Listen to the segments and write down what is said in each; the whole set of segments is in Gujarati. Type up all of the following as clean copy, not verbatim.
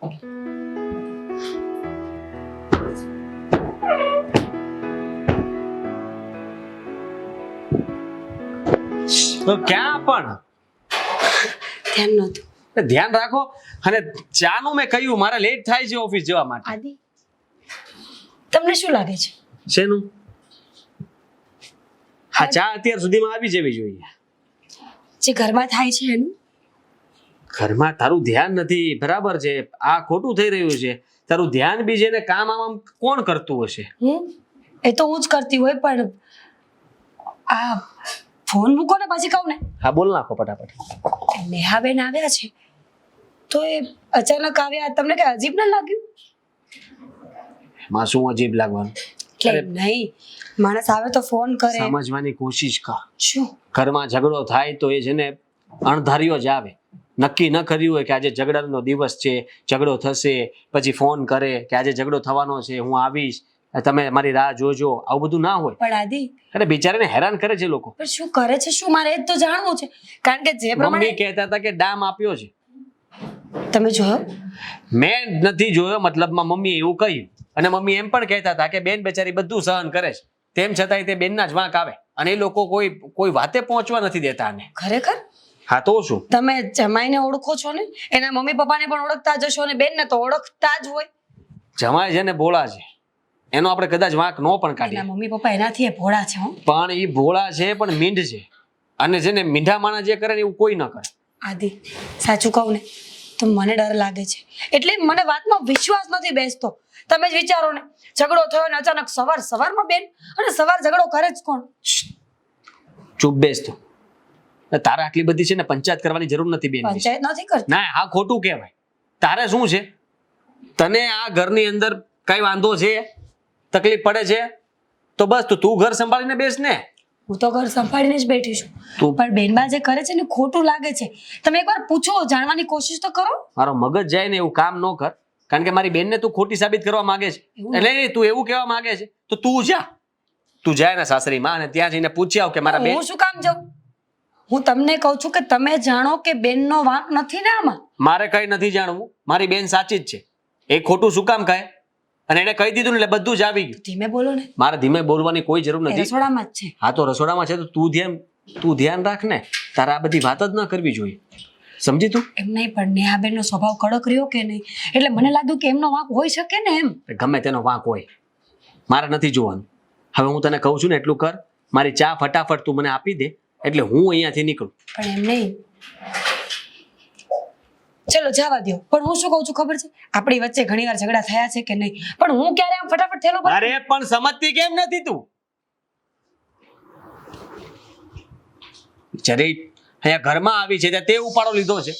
તો ક્યાં પણ ધ્યાન નહોતું. ધ્યાન રાખો. અને ચાનું મેં કહ્યું મારે લેટ થાય છે ઓફિસ જવા માટે. આદિ, તમને શું લાગે છે? શેનું? હા, ચા અત્યાર સુધીમાં આવી જવી જોઈએ. જે ઘરમાં થાય છે એનું? ઘરમાં તારું ધ્યાન નથી, બરાબર છે, આ ખોટું થઈ રહ્યું છે. તારું ધ્યાન બી છે ને કામ આમ કોણ કરતું હશે? એ તો હું જ કરતી હોય, પણ આ ફોન મૂકો ને પછી કહું ને. હા, બોલ નાખો ફટાફટ. નેહાબેન આવ્યા છે તો એ અચાનક આવ્યા, તમને કઈ અજીબ ના લાગ્યું? એમાં શું અજીબ લાગવાનું? એટલે નહીં, માણસ આવે તો ફોન કરે. સમજવાની કોશિશ કર. શું? ઘરમાં ઝઘડો થાય તો એ છે ને અણધાર્યો જ આવે. નક્કી ન કર્યું હોય કે આજે ઝઘડાનો દિવસ છે, ઝઘડો થશે, પછી ફોન કરે કે આજે ઝઘડો થવાનો છે, હું આવીશ, તમે મારી રાહ જોજો. આવું બધું ના હોય. પણ આદિ, અરે બિચારાને હેરાન કરે છે લોકો. પણ શું કરે છે? શું મારે એ જ તો જાણવું છે, કારણ કે જે પ્રમાણે મમ્મી કહેતા હતા કે ડામ આપ્યો છે. તમે જોયો? મેં નથી જોયો, મતલબમાં મમ્મી એવું કહ્યું. અને મમ્મી એમ પણ કહેતા હતા કે બેન બેચારી બધું સહન કરે છે, તેમ છતાંય તે બેનના જ વાંક આવે અને એ લોકો કોઈ વાતે પહોંચવા નથી દેતા આને. ખરેખર? હા તો શું? તમે જમાઈને ઓળખો છો ને, એના મમ્મી પપ્પાને પણ ઓળખતા જ હશો, અને બેનને તો ઓળખતા જ હોય. જમાય છે ને ભોળા છે, એનો આપણે કદાચ વાંક ન પણ કાઢીએ. એના મમ્મી પપ્પા એનાથી એ ભોળા છે. પણ એ ભોળા છે પણ મીંઢ છે, અને છે ને મીંઢા માણસ જે કરે ને એવું કોઈ ન કરે. આદિ, સાચું કહું ને તો મને ડર લાગે છે, એટલે મને વાતમાં વિશ્વાસ નથી બેસતો. તમે જ વિચારો ને, ઝઘડો થયો ને અચાનક સવારમાં બેન, અને સવાર ઝઘડો કરે જ કોણ? ચૂપ બેસ તો. તારે આટલી બધી છે ને પંચાયત કરવાની જરૂર નથી બેન. પંચાયત નથી કરતી. ના, આ ખોટું કહેવાય. તારે શું છે? તને આ ઘરની અંદર કઈ વાંધો છે, તકલીફ પડે છે, તો બસ તું ઘર સંભાળીને બેસ ને. હું તો ઘર સંભાળીને જ બેઠી છું, પણ બેનબા જે કરે છે ને ખોટું લાગે છે. તમે એકવાર પૂછો, જાણવાની કોશિશ તો કરો. મારો મગજ જાય ને એવું કામ ન કર, કારણ કે મારી બેનને તું ખોટી સાબિત કરવા માંગે છે. એટલે તું એવું કહેવા માંગે છે તો તું જા ને સાસરીમાં, અને ત્યાં જઈને પૂછી આવ કે મારા બેન. હું શું કામ જાઉં? હું તમને કહું છું કે તમે જાણો કે બેનનો વાંક નથી ને આમાં. મારે કઈ નથી જાણવું, મારી બેન સાચી જ છે. એ ખોટું શું કામ કહે? અને એને કહી દીધું ને એટલે બધું જ આવી ગયું. ધીમે બોલો ને. મારે ધીમે બોલવાની કોઈ જરૂર નથી. રસોડામાં જ છે. હા તો રસોડામાં છે તો તું ધ્યાન રાખ ને. તારે આ બધી વાત જ ન કરવી જોઈએ, સમજી તું? એમ નહીં, પણ નેહાબેનનો સ્વભાવ કડક રહ્યો કે નહીં, એટલે મને લાગ્યું કે એમનો વાંક હોઈ શકે ને. એમ ગમે તેનો વાંક હોય, મારે નથી જોવાનું. હવે હું તને કહું છું ને એટલું કર. મારી ચા ફટાફટ તું મને આપી દે એટલે હું અહીંયાથી નીકળું. પણ એમ નહીં, ચલો જવા દો. પણ હું શું કહું છું ખબર છે, આપણી વચ્ચે ઘણીવાર ઝઘડા થયા છે કે નહીં, પણ હું ક્યારે આમ ફટાફટ થેલો ભરી. અરે પણ સમજતી કેમ નથી તું? જરી અહીંયા ઘરમાં આવી છે તે ઉપાડો લીધો છે.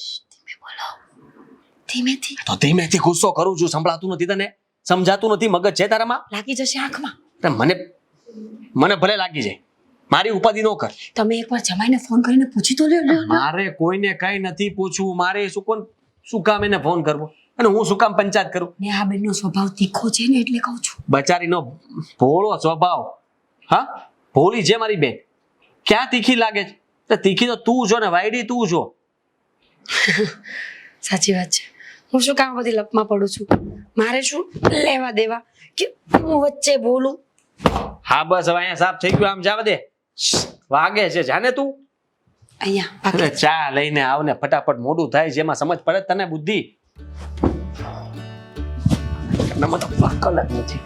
ધીમેથી. તો ધીમેથી ગુસ્સો કરું છું, સંભળાતું નથી તને? સમજાતું નથી? મગજ છે તારામાં? લાગી જશે આંખમાં. મને ભલે લાગી જાય, મારી ઉપાધિ ન કર. તમે એકવાર જમાઈને ફોન કરીને પૂછી તો લ્યો. મારે કોઈને કઈ નથી પૂછવું. મારે શું કામ એને ફોન કરવો, અને હું શું કામ પંચાયત કરું? નેહાબેનનો સ્વભાવ તીખો છે ને, એટલે કહું છું. બચારીનો ભોળો સ્વભાવ. હા, ભોળી છે મારી બેન. ક્યાં તીખી લાગે છે? તીખી તો તું જો ને, વાયડી તું જો. સાચી વાત છે. હું શું કામ બધી લપમાં પડું છું? મારે શું લેવા દેવા કે હું વચ્ચે બોલું? હા બસ હવે અહીંયા સાફ થઈ ગયું, આમ જવા દે. વાગે છે, જાને તું. અહીંયા ચા લઈને આવ ને ફટાફટ, મોડું થાય છે. એમાં સમજ પડે તને બુદ્ધિ? નમત નથી.